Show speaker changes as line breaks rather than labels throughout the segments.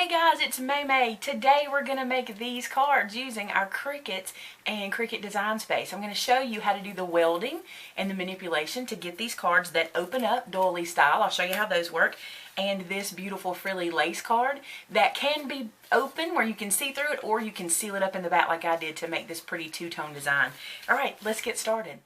Hey guys, it's Maymay. Today we're going to make these cards using our Cricut and Cricut Design Space. I'm going to show you how to do the welding and the manipulation to get these cards that open up Doily style. I'll show you how those work. And this beautiful frilly lace card that can be open where you can see through it, or you can seal it up in the back like I did to make this pretty two-tone design. Alright, let's get started.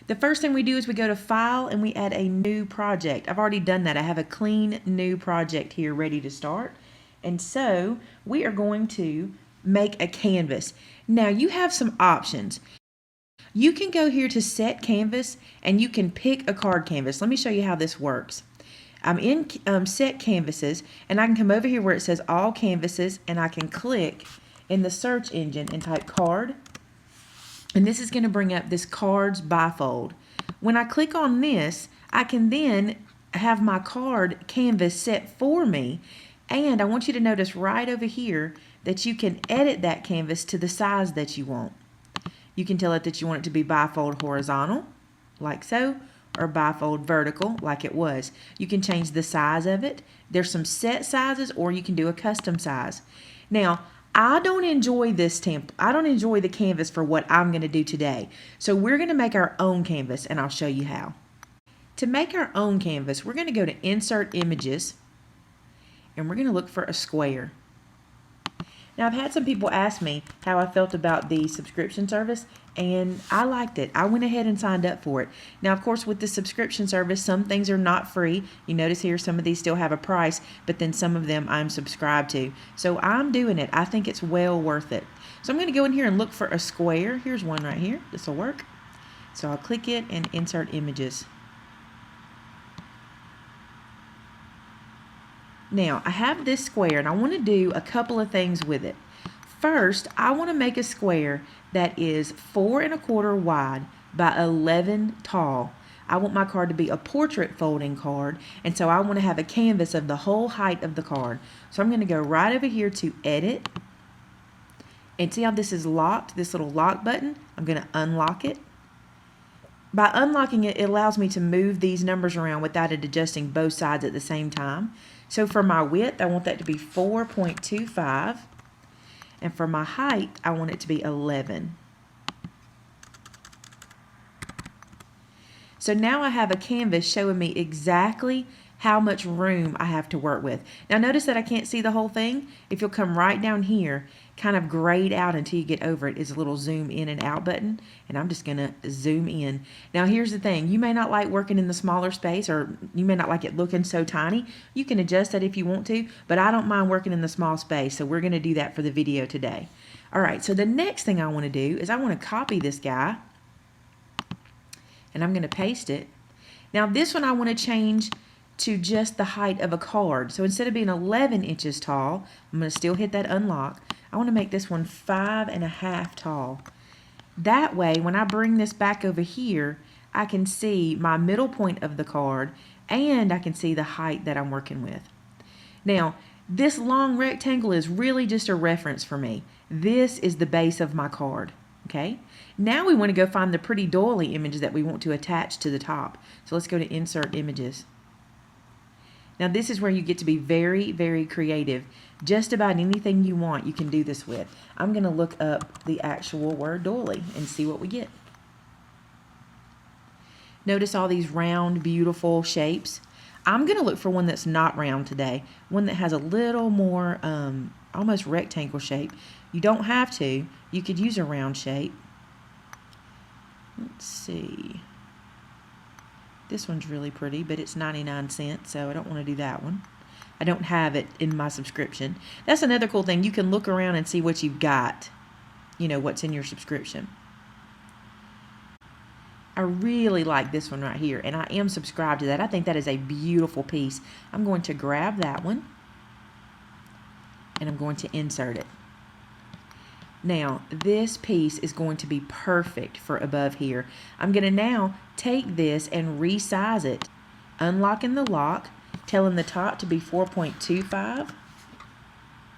The first thing we do is we go to File and we add a new project. I've already done that. I have a clean new project here ready to start. And so we are going to make a canvas. Now you have some options. You can go here to Set Canvas and you can pick a card canvas. Let me show you how this works. I'm in Set Canvases and I can come over here where it says All Canvases and I can click in the search engine and type card. And this is going to bring up this cards bifold. When I click on this, I can then have my card canvas set for me. And I want you to notice right over here that you can edit that canvas to the size that you want. You can tell it that you want it to be bifold horizontal, like so, or bifold vertical, like it was. You can change the size of it. There's some set sizes, or you can do a custom size. Now, I don't enjoy this template. I don't enjoy the canvas for what I'm going to do today. So we're going to make our own canvas, and I'll show you how. To make our own canvas, we're going to go to Insert Images, and we're going to look for a square. Now, I've had some people ask me how I felt about the subscription service, and I liked it. I went ahead and signed up for it. Now, of course, with the subscription service, some things are not free. You notice here some of these still have a price, but then some of them I'm subscribed to. So I'm doing it. I think it's well worth it. So I'm going to go in here and look for a square. Here's one right here. This will work. So I'll click it and Insert Images. Now, I have this square and I want to do a couple of things with it. First, I want to make a square that is 4 1/4 wide by 11 tall. I want my card to be a portrait folding card, and so I want to have a canvas of the whole height of the card. So I'm going to go right over here to Edit, and see how this is locked, this little lock button? I'm going to unlock it. By unlocking it, it allows me to move these numbers around without it adjusting both sides at the same time. So for my width, I want that to be 4.25. And for my height, I want it to be 11. So now I have a canvas showing me exactly how much room I have to work with. Now notice that I can't see the whole thing. If you'll come right down here, kind of grayed out until you get over it is a little zoom in and out button, and I'm just gonna zoom in. Now here's the thing, you may not like working in the smaller space, or you may not like it looking so tiny. You can adjust that if you want to, but I don't mind working in the small space, so we're gonna do that for the video today. All right, so the next thing I wanna do is I wanna copy this guy, and I'm gonna paste it. Now this one I wanna change to just the height of a card. So instead of being 11 inches tall, I'm going to still hit that unlock. I want to make this one 5 1/2 tall. That way, when I bring this back over here, I can see my middle point of the card and I can see the height that I'm working with. Now, this long rectangle is really just a reference for me. This is the base of my card. Okay? Now we want to go find the pretty doily image that we want to attach to the top. So let's go to Insert Images. Now this is where you get to be very, very creative. Just about anything you want, you can do this with. I'm going to look up the actual word doily and see what we get. Notice all these round, beautiful shapes. I'm going to look for one that's not round today. One that has a little more almost rectangle shape. You don't have to. You could use a round shape. Let's see. This one's really pretty, but it's 99 cents, so I don't want to do that one. I don't have it in my subscription. That's another cool thing. You can look around and see what you've got, you know, what's in your subscription. I really like this one right here, and I am subscribed to that. I think that is a beautiful piece. I'm going to grab that one, and I'm going to insert it. Now, this piece is going to be perfect for above here. I'm going to now take this and resize it, unlocking the lock, telling the top to be 4.25,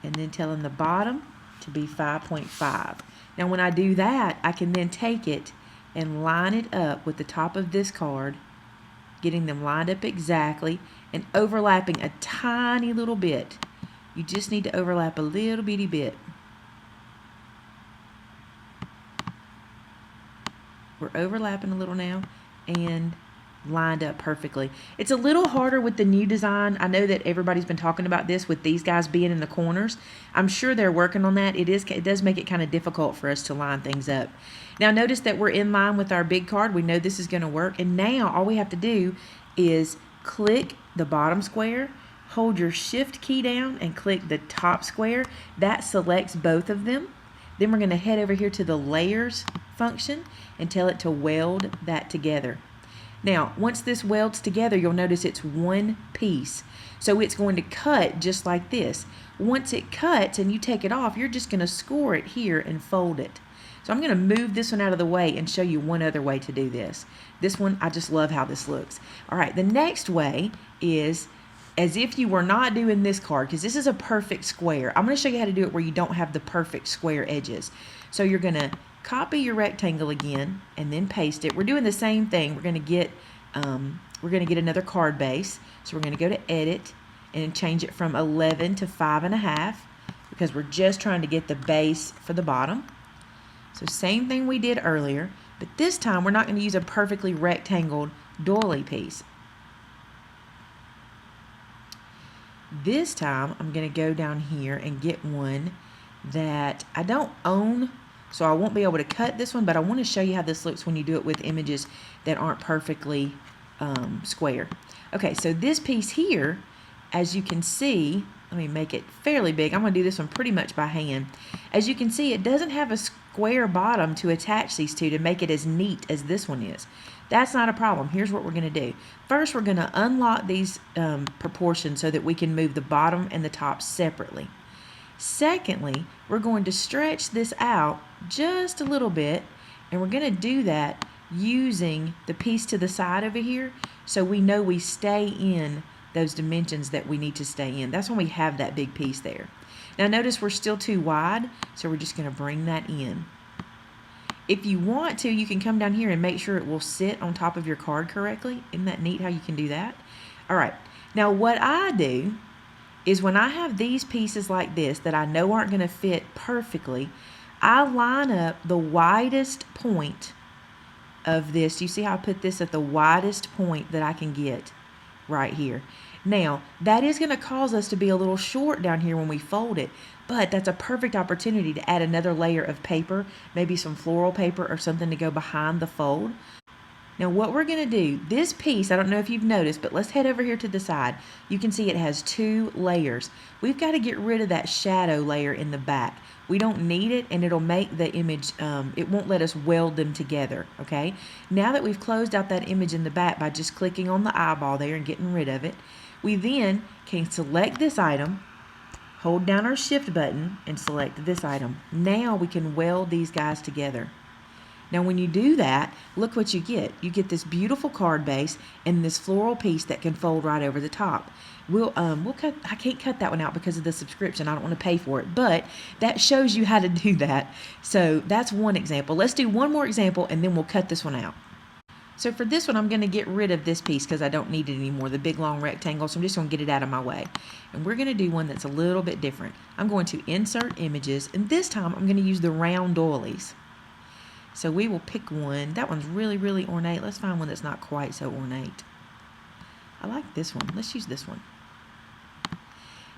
and then telling the bottom to be 5.5. Now, when I do that, I can then take it and line it up with the top of this card, getting them lined up exactly and overlapping a tiny little bit You just need to overlap a little bitty bit. We're overlapping a little now and lined up perfectly. It's a little harder with the new design. I know that everybody's been talking about this with these guys being in the corners. I'm sure they're working on that. It does make it kind of difficult for us to line things up. Now notice that we're in line with our big card. We know this is going to work, and now all we have to do is click the bottom square, hold your shift key down and click the top square. That selects both of them. Then we're going to head over here to the layers function and tell it to weld that together. Now, once this welds together, you'll notice it's one piece. So it's going to cut just like this. Once it cuts and you take it off, you're just going to score it here and fold it. So I'm going to move this one out of the way and show you one other way to do this. This one, I just love how this looks. All right, the next way is as if you were not doing this card, because this is a perfect square. I'm going to show you how to do it where you don't have the perfect square edges. So you're going to copy your rectangle again and then paste it. We're doing the same thing. We're going to get another card base. So we're going to go to edit and change it from 11 to 5.5 because we're just trying to get the base for the bottom. So same thing we did earlier, but this time we're not going to use a perfectly rectangled doily piece. This time I'm going to go down here and get one that I don't own, so I won't be able to cut this one, but I want to show you how this looks when you do it with images that aren't perfectly square. Okay, so this piece here, as you can see, let me make it fairly big. I'm going to do this one pretty much by hand. As you can see, it doesn't have a square bottom to attach these two to make it as neat as this one is. That's not a problem. Here's what we're going to do. First, we're going to unlock these proportions so that we can move the bottom and the top separately. Secondly, we're going to stretch this out just a little bit, and we're going to do that using the piece to the side over here so we know we stay in those dimensions that we need to stay in. That's when we have that big piece there. Now notice we're still too wide, so we're just going to bring that in. If you want to, you can come down here and make sure it will sit on top of your card correctly. Isn't that neat how you can do that? All right. Now what I do is when I have these pieces like this that I know aren't going to fit perfectly, I line up the widest point of this. You see how I put this at the widest point that I can get right here. Now, that is going to cause us to be a little short down here when we fold it, but that's a perfect opportunity to add another layer of paper, maybe some floral paper or something to go behind the fold. Now what we're going to do, this piece, I don't know if you've noticed, but let's head over here to the side. You can see it has two layers. We've got to get rid of that shadow layer in the back. We don't need it, and it'll make the image, it won't let us weld them together, okay? Now that we've closed out that image in the back by just clicking on the eyeball there and getting rid of it, we then can select this item, hold down our shift button, and select this item. Now we can weld these guys together. Now when you do that, look what you get. You get this beautiful card base and this floral piece that can fold right over the top. We'll cut, I can't cut that one out because of the subscription. I don't want to pay for it, but that shows you how to do that. So that's one example. Let's do one more example and then we'll cut this one out. So for this one, I'm going to get rid of this piece because I don't need it anymore, the big long rectangle, so I'm just going to get it out of my way. And we're going to do one that's a little bit different. I'm going to insert images, and this time I'm going to use the round doilies. So we will pick one. That one's really, really ornate. Let's find one that's not quite so ornate. I like this one. Let's use this one.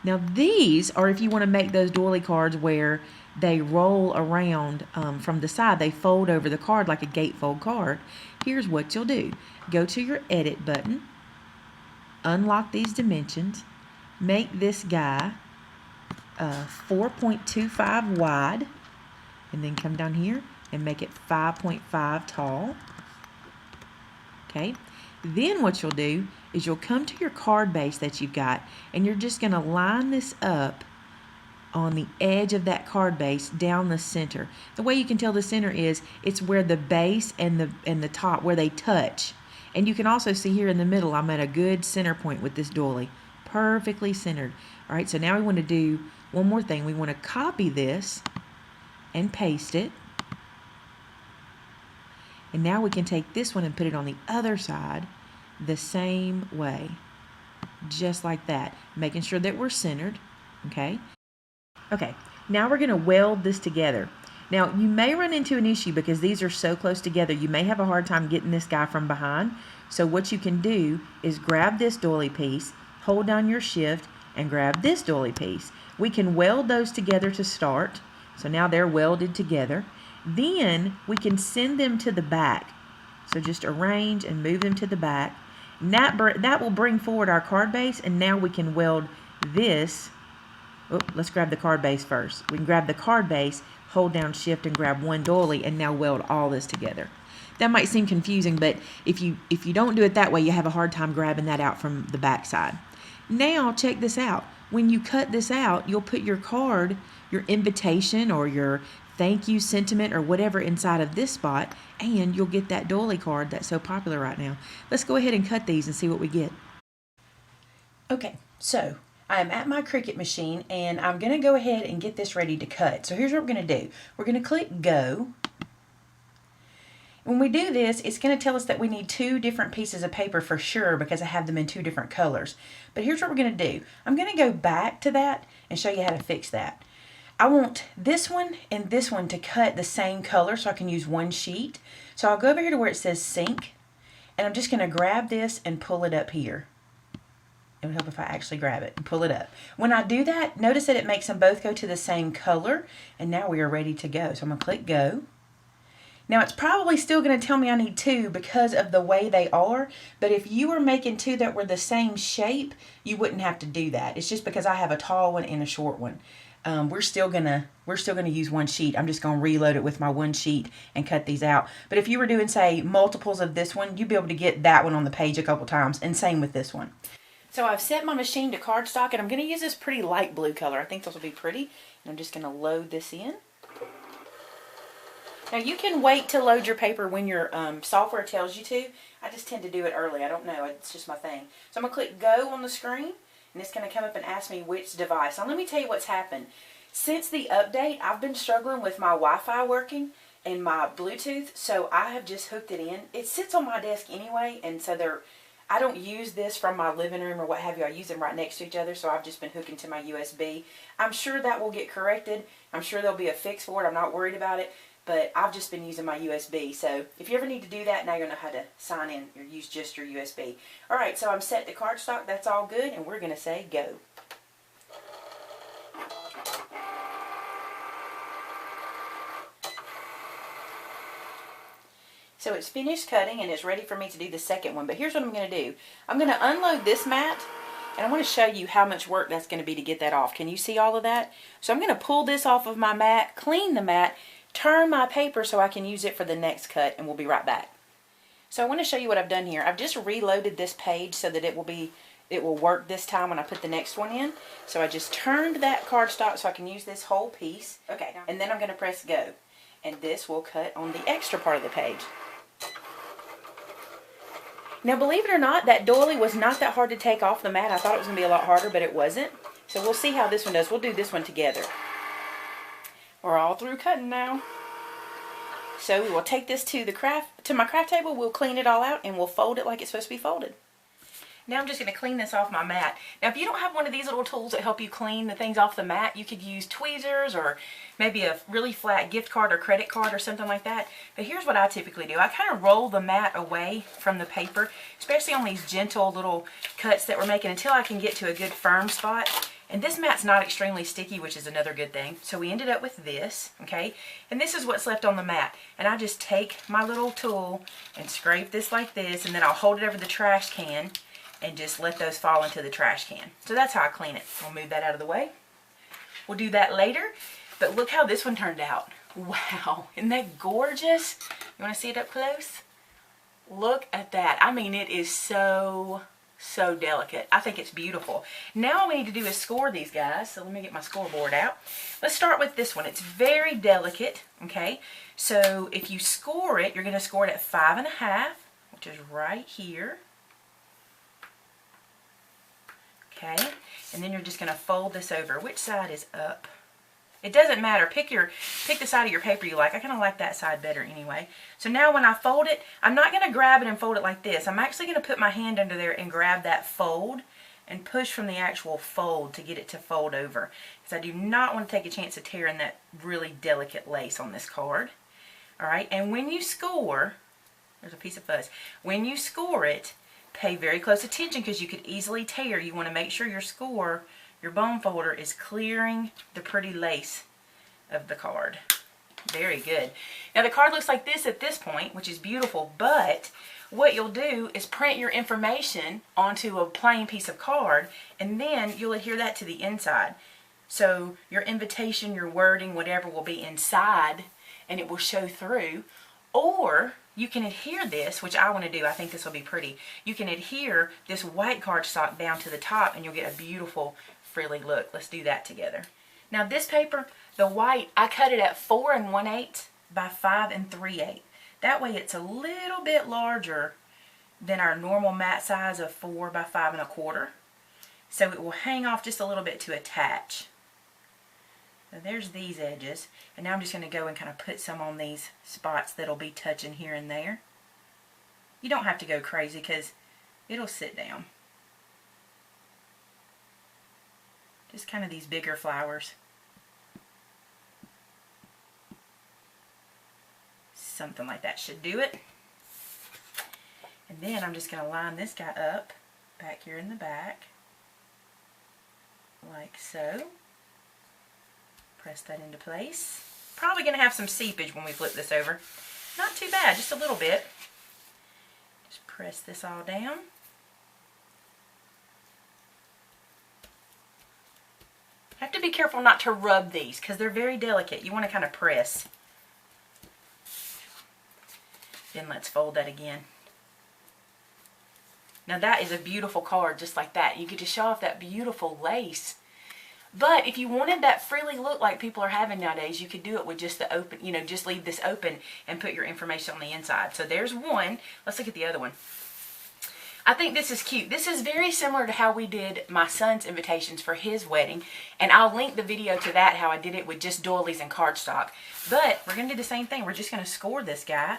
Now these are if you want to make those doily cards where they roll around from the side. They fold over the card like a gatefold card. Here's what you'll do. Go to your edit button, unlock these dimensions, make this guy 4.25 wide, and then come down here and make it 5.5 tall. Okay. Then what you'll do is you'll come to your card base that you've got, and you're just going to line this up on the edge of that card base down the center. The way you can tell the center is it's where the base and the top, where they touch. And you can also see here in the middle, I'm at a good center point with this doily. Perfectly centered. All right, so now we want to do one more thing. We want to copy this and paste it. And now we can take this one and put it on the other side the same way. Just like that. Making sure that we're centered. okay? Okay, now we're going to weld this together. Now, you may run into an issue because these are so close together. You may have a hard time getting this guy from behind. So what you can do is grab this doily piece, hold down your shift, and grab this doily piece. We can weld those together to start. So now they're welded together. Then we can send them to the back. So just arrange and move them to the back. And that will bring forward our card base, and now we can weld this. Oh, let's grab the card base first. We can grab the card base, hold down shift, and grab one doily, and now weld all this together. That might seem confusing, but if you don't do it that way, you have a hard time grabbing that out from the back side. Now check this out. When you cut this out, you'll put your card, your invitation or your thank you sentiment or whatever inside of this spot, and you'll get that doily card that's so popular right now. Let's go ahead and cut these and see what we get. Okay, so I'm at my Cricut machine and I'm going to go ahead and get this ready to cut. So here's what we're going to do. We're going to click go. When we do this, it's going to tell us that we need 2 different pieces of paper for sure because I have them in 2 different colors. But here's what we're going to do. I'm going to go back to that and show you how to fix that. I want this one and this one to cut the same color so I can use one sheet. So I'll go over here to where it says sync, and I'm just going to grab this and pull it up here. It would help if I actually grab it and pull it up. When I do that, notice that it makes them both go to the same color, and now we are ready to go. So I'm going to click go. Now it's probably still going to tell me I need 2 because of the way they are, but if you were making 2 that were the same shape, you wouldn't have to do that. It's just because I have a tall one and a short one. We're still gonna use one sheet. I'm just gonna reload it with my one sheet and cut these out. But if you were doing, say, multiples of this one, you'd be able to get that one on the page a couple times, and same with this one. So I've set my machine to cardstock, and I'm gonna use this pretty light blue color. I think this will be pretty, and I'm just gonna load this in. Now you can wait to load your paper when your software tells you to. I just tend to do it early. I don't know. It's just my thing. So I'm gonna click go on the screen. And it's going to come up and ask me which device. Now let me tell you what's happened. Since the update, I've been struggling with my Wi-Fi working and my Bluetooth, so I have just hooked it in. It sits on my desk anyway, and so I don't use this from my living room or what have you. I use them right next to each other, so I've just been hooking to my USB. I'm sure that will get corrected. I'm sure there'll be a fix for it. I'm not worried about it. But I've just been using my USB. So if you ever need to do that, now you'll know how to sign in or use just your USB. Alright, so I'm set to cardstock. That's all good. And we're going to say go. So it's finished cutting and it's ready for me to do the second one. But here's what I'm going to do. I'm going to unload this mat. And I want to show you how much work that's going to be to get that off. Can you see all of that? So I'm going to pull this off of my mat, clean the mat, turn my paper so I can use it for the next cut, and we'll be right back. So I want to show you what I've done here. I've just reloaded this page so that it will work this time when I put the next one in. So I just turned that cardstock so I can use this whole piece. Okay, and then I'm going to press go. And this will cut on the extra part of the page. Now believe it or not, that doily was not that hard to take off the mat. I thought it was going to be a lot harder, but it wasn't. So we'll see how this one does. We'll do this one together. We're all through cutting now. So we will take this to my craft table. We'll clean it all out and we'll fold it like it's supposed to be folded. Now I'm just going to clean this off my mat. Now if you don't have one of these little tools that help you clean the things off the mat, you could use tweezers or maybe a really flat gift card or credit card or something like that. But here's what I typically do. I kind of roll the mat away from the paper, especially on these gentle little cuts that we're making, until I can get to a good firm spot. And this mat's not extremely sticky, which is another good thing. So we ended up with this, okay? And this is what's left on the mat. And I just take my little tool and scrape this like this, and then I'll hold it over the trash can and just let those fall into the trash can. So that's how I clean it. We'll move that out of the way. We'll do that later. But look how this one turned out. Wow, isn't that gorgeous? You want to see it up close? Look at that. I mean, it is so delicate. I think it's beautiful. Now all we need to do is score these guys. So let me get my scoreboard out. Let's start with this one. It's very delicate, okay? So if you score it, you're going to score it at 5.5, which is right here. Okay, and then you're just going to fold this over. Which side is up? It doesn't matter. Pick the side of your paper you like. I kind of like that side better anyway. So now when I fold it, I'm not going to grab it and fold it like this. I'm actually going to put my hand under there and grab that fold and push from the actual fold to get it to fold over, because I do not want to take a chance of tearing that really delicate lace on this card. Alright, and when you score, there's a piece of fuzz, when you score it, pay very close attention because you could easily tear. You want to make sure your score, your bone folder, is clearing the pretty lace of the card. Very good. Now the card looks like this at this point, which is beautiful, but what you'll do is print your information onto a plain piece of card, and then you'll adhere that to the inside. So your invitation, your wording, whatever, will be inside and it will show through. Or you can adhere this, which I want to do. I think this will be pretty. You can adhere this white cardstock down to the top and you'll get a beautiful frilly look. Let's do that together. Now this paper, the white, I cut it at 4 1/8 by 5 3/8. That way it's a little bit larger than our normal mat size of 4 by 5 1/4. So it will hang off just a little bit to attach. So there's these edges. And now I'm just going to go and kind of put some on these spots that'll be touching here and there. You don't have to go crazy because it'll sit down. Just kind of these bigger flowers. Something like that should do it. And then I'm just going to line this guy up back here in the back. Like so. Press that into place. Probably going to have some seepage when we flip this over. Not too bad, just a little bit. Just press this all down. Have to be careful not to rub these because they're very delicate. You want to kind of press. Then let's fold that again. Now that is a beautiful card just like that. You get to show off that beautiful lace. But if you wanted that frilly look like people are having nowadays, you could do it with just the open, you know, just leave this open and put your information on the inside. So there's one. Let's look at the other one. I think this is cute. This is very similar to how we did my son's invitations for his wedding. And I'll link the video to that, how I did it with just doilies and cardstock. But we're going to do the same thing. We're just going to score this guy.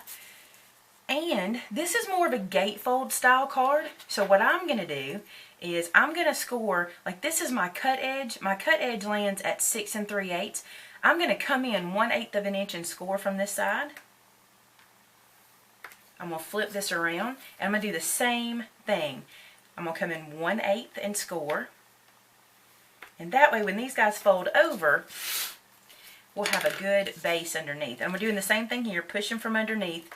And this is more of a gatefold style card. So what I'm going to do is I'm going to score, like this is my cut edge. My cut edge lands at 6 3/8. I'm going to come in 1/8 of an inch and score from this side. I'm going to flip this around and I'm going to do the same thing. I'm going to come in 1/8 and score. And that way when these guys fold over, we'll have a good base underneath. I'm doing the same thing here, pushing from underneath,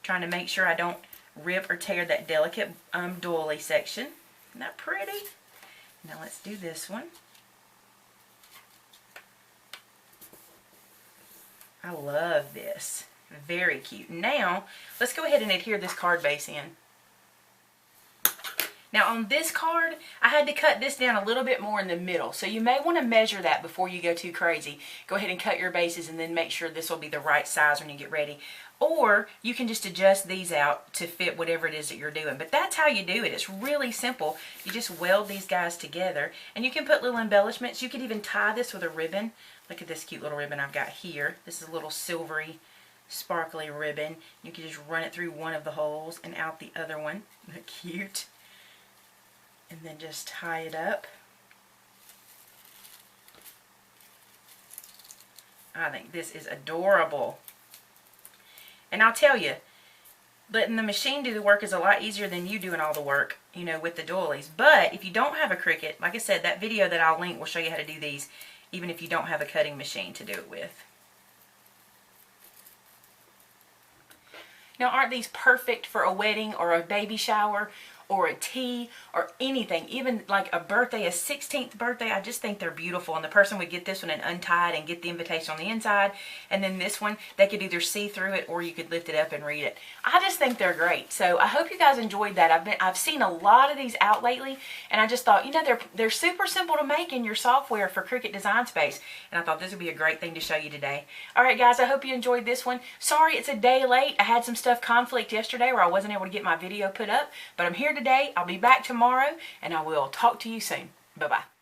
trying to make sure I don't rip or tear that delicate doily section. Isn't that pretty? Now let's do this one. I love this. Very cute. Now, let's go ahead and adhere this card base in. Now on this card, I had to cut this down a little bit more in the middle. So you may want to measure that before you go too crazy. Go ahead and cut your bases and then make sure this will be the right size when you get ready. Or you can just adjust these out to fit whatever it is that you're doing. But that's how you do it. It's really simple. You just weld these guys together. And you can put little embellishments. You could even tie this with a ribbon. Look at this cute little ribbon I've got here. This is a little silvery, sparkly ribbon. You can just run it through one of the holes and out the other one. Isn't that cute? And then just tie it up. I think this is adorable. And I'll tell you, letting the machine do the work is a lot easier than you doing all the work, you know, with the doilies. But if you don't have a Cricut, like I said, that video that I'll link will show you how to do these, even if you don't have a cutting machine to do it with. Now, aren't these perfect for a wedding or a baby shower or a tea or anything, even like a birthday, a 16th birthday? I just think they're beautiful. And the person would get this one and untie it and get the invitation on the inside. And then this one, they could either see through it or you could lift it up and read it. I just think they're great. So I hope you guys enjoyed that. I've seen a lot of these out lately, and I just thought, you know, they're super simple to make in your software for Cricut Design Space. And I thought this would be a great thing to show you today. All right, guys, I hope you enjoyed this one. Sorry it's a day late. I had some stuff conflict yesterday where I wasn't able to get my video put up, but I'm here today. I'll be back tomorrow, and I will talk to you soon. Bye-bye.